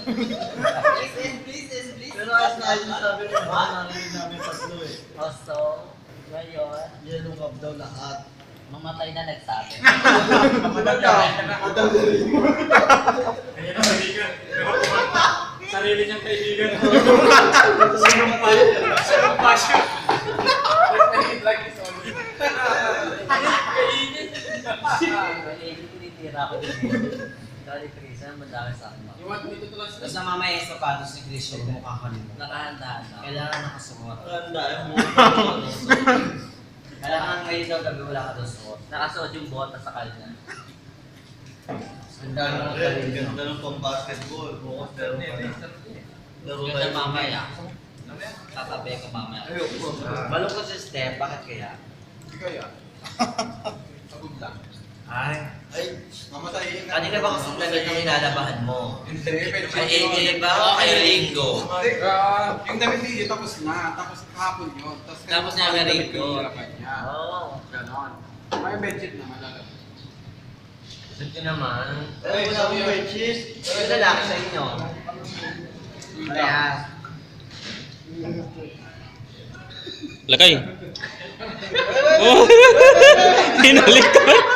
Please. Pero ayos na ayos sabi mo, narinig namin tatlo eh. So, ngayon, Yellow cup daw lahat. mamatay na nagsabi. Kaya na kaibigan. Sarili niyang kaibigan. Sinong passion? Like is only. Kainin, tinitira ko din. Dali, Krisa, madami sa akin. You want me to tulas? Tapos na mamaya yung sapatos ni Chris yung mukha ka nito. Nakahanda na. Kailangan nakasuot. Maganda yung Kailangan ngayon daw gabi wala ka daw suot. Nakasuot yung bota sa kanya. Handa na ang Ay, gabi. ganda ng pang-basketball. Bukas laro ka na. Laro Kasi tayo mamaya, tatabi ko mamaya. Ayoko. Malungkot si Steph, bakit kaya? Hindi kaya. Pagod lang. Ay, Mamatayin ka. kanina ba kasing damit ang inalabahan mo? Hindi, pero Kay AJ ba o kay Ringo? Yung damit niya tapos na. Tapos kahapon yun. Tapos niya kay Ringo. Oo. Ganon. May bedsheet naman alam. Gusto nyo naman. Ay, wala akong bedsheet. Yung lalaki sa inyo. Kaya, Lakay. Oh. Hinalikan.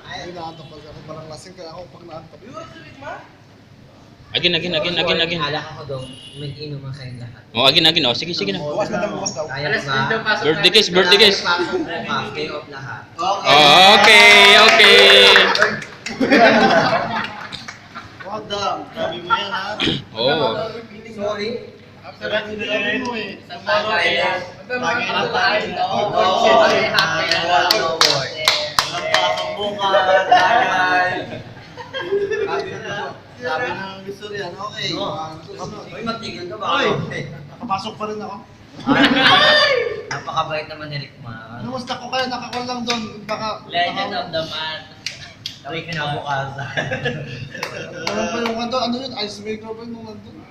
Ay, naantok pag ako parang lasing kaya ako pag naantok. Again. alak ako doon. Mag-inom ang kayong lahat. Oh, again. Oh, sige na. Bukas na daw, bukas daw. Kaya ba? Birthday kiss. Half day off lahat. Oh, okay. Wag daw. Sabi mo yan ha. Oh. Sorry. After that, sinabi mo eh. Lagi na tayo. No work. Walang pasok bukas. Tagay. Sabi na gusto riyan. Okay. Uy, magtigil ka ba? Uy! Nakapasok pa rin ako. Napakabait naman ni Rick Ma. Namusta ko kaya nakakol lang doon. Baka... Legend of the man. Kami kinabukasan. Ano pa yung ano yun? Icemaker pa yung nandun.